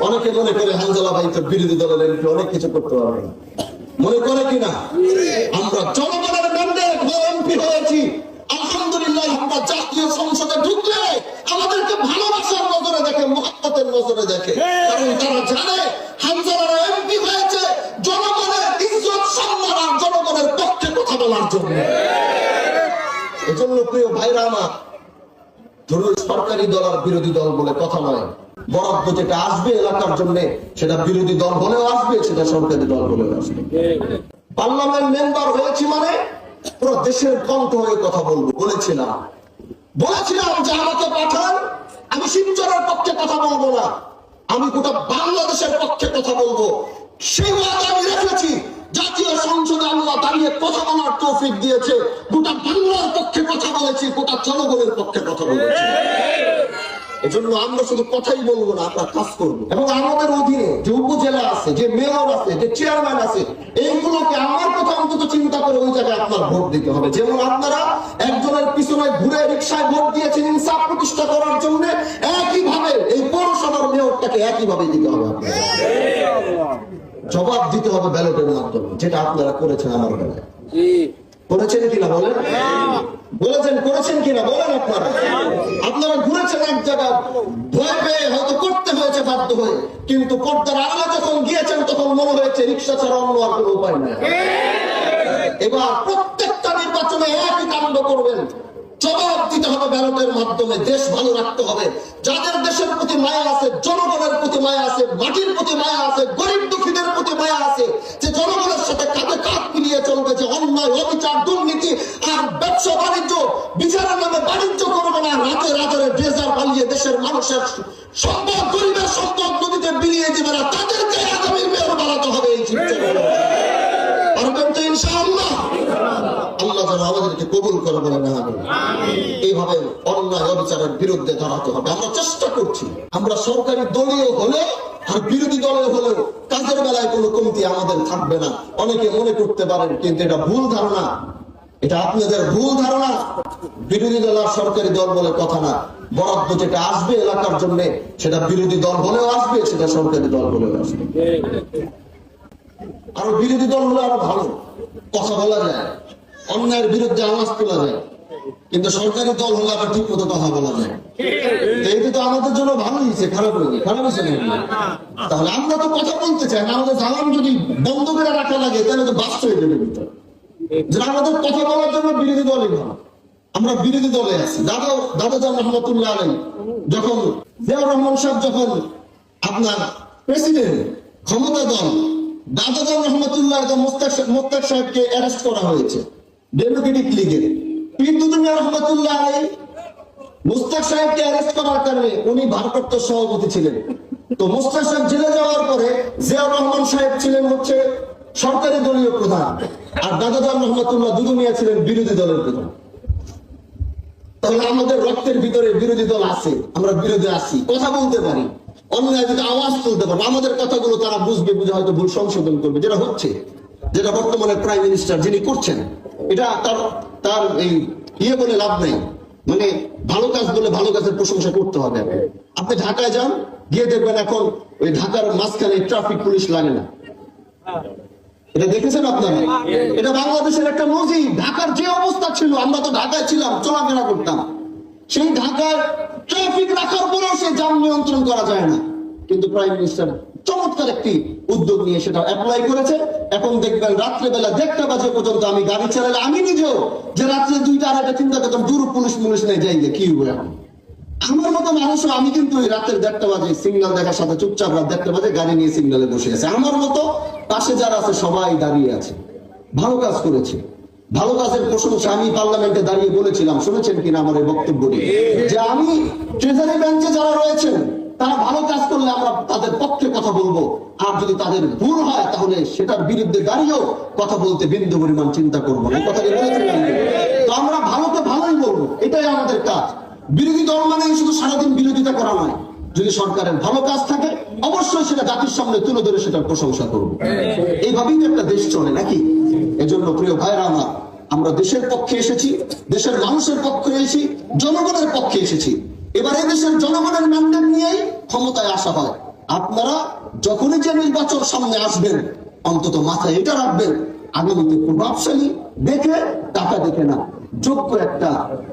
অনেকে মনে করে হানজালা ভাই তো বিরোধী দলের এমপি, অনেক কিছু করতে পারবে না, মনে করে কিনা? আমরা জনগণের ম্যান্ডেট এমপি হয়েছি, আলহামদুলিল্লাহ। আমরা জাতীয় সংসদে ঢুকলে আমাদেরকে ভালোবাসার নজরে দেখে, মুহাব্বতের নজরে দেখে, কারণ তারা জানে হানজালারা এমপি হয়েছে জনগণের ইজ্জত সম্মান আর জনগণের পক্ষে কথা বলার জন্য। এজন্য প্রিয় ভাইরা আমার, ধরুন সরকারি দল আর বিরোধী দল বলে কথা নয়, বরাদ্দ যেটা আসবে এলাকার জন্য সেটা বিরোধী দল হলেও আসবে, সেটা সরকারি দল হলেও আসবে। পার্লামেন্ট মেম্বার হয়েছি মানে পুরো দেশের কণ্ঠ হয়ে কথা বলবো। বলেছিলাম যে আমাকে পাঠান, আমি শিবচরের পক্ষে কথা বলবো না, আমি গোটা বাংলাদেশের পক্ষে কথা বলবো। সেই ওয়াদা আমি রেখেছি। জাতীয় সংসদে আল্লাহ দাঁড়িয়ে কথা বলার তৌফিক দিয়েছে, গোটা বাংলার পক্ষে কথা বলেছি, গোটা জনগণের পক্ষে কথা বলেছি। এজন্য আমরা শুধু কথাই বলবো না, আমরা কাজ করবো। এবং আমাদের অধীনে যে উপজেলা আছে, যে মেয়র আছে, যে চেয়ারম্যান আছে, এইগুলোকে আমার কথা অন্তত চিন্তা করে ওই জায়গায় আপনার ভোট দিতে হবে। যেমন আপনারা একজনের পিছনে ঘুরে রিক্সায় ভোট দিয়েছেন ইনসাফ প্রতিষ্ঠা করার জন্য, একইভাবে এই পৌরসভার মেয়রটাকে একইভাবে দিতে হবে। আপনারা জবাব দিতে হবে ব্যালটের মাধ্যমে, যেটা আপনারা করেছেন আমার বেলায়। করেছেন কিনা বলেন? করেছেন কিনা বলেন? আপনারা ঘুরেছেন এক জায়গা, ভয় পেয়ে হয়তো করতে হয়েছে বাধ্য হয়ে, কিন্তু পর্দার আড়ালে যখন গিয়েছেন তখন মনে হয়েছে রিক্সা ছাড়া অন্য আর কোনো উপায় নাই। এবার প্রত্যেকটা নির্বাচনে একই কাণ্ড করবেন, জবাব দিতে হবে ব্যালটের মাধ্যমে। দেশ ভালো রাখতে হবে। যাদের দেশের প্রতি মায়া আছে, জনগণের প্রতি মায়া আছে, মাটির প্রতি মায়া আছে, গরিব দুঃখীদের প্রতি মায়া আছে, যে জনগণের সাথে কাঁধে কাঁধ মিলিয়ে চলবে, যে অন্যায় অবিচার দুর্নীতি আর ব্যবসা বাণিজ্য বিচারের নামে বাণিজ্য করবে না, রাতে রাতে ড্রেজার পালিয়ে দেশের মানুষের সম্পদ, গরিবের সম্পদ নদীতে বিলিয়ে দেবে না, তাদেরকে আগামী মেয়র বানাতে হবে। এই চিন্তা পারবেন তো ইনশাআল্লাহ? আল্লাহ যেন আমাদেরকে কবুল করে বলে না। এইভাবে অন্যায় অবিচারের বিরুদ্ধে দাঁড়াতে হবে। আমরা চেষ্টা করছি। আমরা সরকারি দলীয় হলে আর বিরোধী দলীয় হলেও কাজের বেলায় কোনো কমতি আমাদের থাকবে না। অনেকে মনে করতে পারেন, কিন্তু এটা ভুল ধারণা, এটা আপনাদের ভুল ধারণা। বিরোধী দল আর সরকারি দল বলে কথা না। বরাদ্দ যেটা আসবে এলাকার জন্য সেটা বিরোধী দল হলেও আসবে, সেটা সরকারি দল হলেও আসবে। আরো বিরোধী দল হলে আরো ভালো, কথা বলা যায়, অন্যায়ের বিরুদ্ধে আওয়াজ তোলা যায়। কিন্তু সরকারি দল হলে আবার ঠিক মতো কথা বলা যায়। এটা তো আমাদের জন্য ভালো হয়েছে, খারাপ হয়েছে? খারাপ হয়েছে না? তাহলে আমরা তো কথা বলতে চাই না। আমাদের জ্বালান যদি বন্ধ করে রাখা লাগে তাহলে তো বাস্ত হয়ে যাবে। যে আমাদের কথা বলার জন্য বিরোধী দলই ভালো। আমরা বিরোধী দলে আছি। দাদাজান রহমতুল্লাহ আলাইহি যখন, জিয়াউর রহমান সাহেব যখন আপনার প্রেসিডেন্ট, ক্ষমতা দল, দাদাজান রহমতুল্লাহ মোস্তাক সাহেবকে অ্যারেস্ট করা হয়েছে ডেমোক্রেটিক লীগের। কিন্তু রহমতুল্লাহ আলাইহি মোস্তাক সাহেবকে অ্যারেস্ট করার কারণে উনি ভারপ্রাপ্ত সভাপতি ছিলেন। তো মোস্তাক সাহেব জেলে যাওয়ার পরে জিয়াউর রহমান সাহেব ছিলেন হচ্ছে সরকারি দলীয় প্রধান, আর দাদাজান রহমতুল্লাহ দুদুমিয়া ছিলেন বিরোধী দলের প্রধান। তাহলে আমাদের রক্তের ভিতরে বিরোধী দল আছে, আমরা বিরোধী আছি, কথা বলতে পারি, অন্যায় যদি আওয়াজ তুলতে পারি, আমাদের কথাগুলো তারা বুঝবে, বুঝে হয়তো ভুল সংশোধন করবে। যেটা হচ্ছে, যেটা বর্তমানে প্রাইম মিনিস্টার যিনি করছেন, এটা তার এই ইয়ে বলে লাভ নেই। মানে ভালো কাজ বলে ভালো কাজের প্রশংসা করতে হবে। আপনি ঢাকায় যান, গিয়ে দেখবেন এখন ওই ঢাকার মাঝখানে ট্রাফিক পুলিশ লাগে না। এটা দেখেছেন আপনারা? এটা বাংলাদেশের একটা নজির। ঢাকার যে অবস্থা ছিল, আমরা তো ঢাকায় ছিলাম, চলাফেরা করতাম, সেই ঢাকার ট্রাফিক রাখার পরেও সে যান নিয়ন্ত্রণ করা যায় না। কিন্তু প্রাইম মিনিস্টার চমৎকার একটি উদ্যোগ নিয়ে সেটা অ্যাপ্লাই করেছে। এখন দেখবেন রাত্রেবেলা 1টা বাজে পর্যন্ত আমি গাড়ি চালালে, আমি নিজেও যে রাত্রে 2টা 2:30 চিন্তা করতাম দূর পুলিশ নেই, যাই কি হবে এখন। আমার মতো মানুষও, আমি কিন্তু ওই রাতের 1টা বাজে সিগন্যাল দেখার সাথে চুপচাপ রাত 1টা বাজে গাড়ি নিয়ে সিগন্যালে বসে আছে। আমার মতো পাশে যারা আছে সবাই দাঁড়িয়ে আছে। ভালো কাজ করেছে। ভালো কাজের প্রশংসা আমি পার্লামেন্টে দাঁড়িয়ে বলেছিলাম, শুনেছেন কিনা আমার এই বক্তব্যটি, যে আমি ট্রেজারি বেঞ্চে যারা রয়েছেন তারা ভালো কাজ করলে আমরা তাদের পক্ষে কথা বলবো, আর যদি তাদের ভুল হয় তাহলে সেটার বিরুদ্ধে দাঁড়িয়েও কথা বলতে বিন্দু পরিমাণ চিন্তা করবো না। এই কথাটি বলেছিলাম। তো আমরা ভালোকে ভালোই বলবো, এটাই আমাদের কাজ। বিরোধী দল মানে শুধু সারাদিন বিরোধিতা করা নয়। যদি সরকারের ভালো কাজ থাকে অবশ্যই সেটা জাতির সামনে তুলে ধরে সেটার প্রশংসা করবো। এইভাবেই তো একটা দেশ চলে নাকি? এজন্য প্রিয় ভাইরা আমার, আমরা দেশের পক্ষে এসেছি, দেশের মানুষের পক্ষে এসেছি, জনগণের পক্ষে এসেছি। এবার এই দেশের জনগণের ম্যান্ডেট নিয়েই ক্ষমতায় আসা হয়। আপনারা যখনই যে নির্বাচন সামনে আসবেন অন্তত মাথায় এটা রাখবেন, আগামীতে প্রভাবশালী দেখে টাকা দেখে না, যোগ্য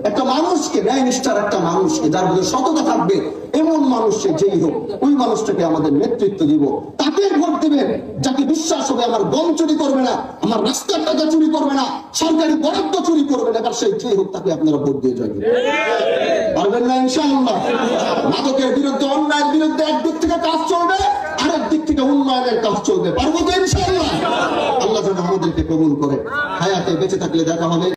একটা মানুষকে, ন্যায় নিষ্ঠার একটা মানুষকে, যার মধ্যে সততা থাকবে এমন মানুষকে যেই হোক, ওই মানুষটাকে আমাদের নেতৃত্ব দিব। তাকে ভোট দেবেন যাকে বিশ্বাস হবে আমার গম চুরি করবে না, আমার রাস্তার টাকা চুরি করবে না, সরকারি বরাদ্দ চুরি করবে না, এবার সেই যেই হোক তাকে আপনারা ভোট দিয়ে যাবেন। পারবেন না ইনশাআল্লাহ? মাদকের বিরুদ্ধে, অন্যায়ের বিরুদ্ধে একদিক থেকে কাজ চলবে, আরেক দিক থেকে উন্নয়নের কাজ চলবে। পারবো তো ইনশাআল্লাহ? আল্লাহ যেন আমাদেরকে কবুল করে। হায়াতে বেঁচে থাকলে দেখা হবে।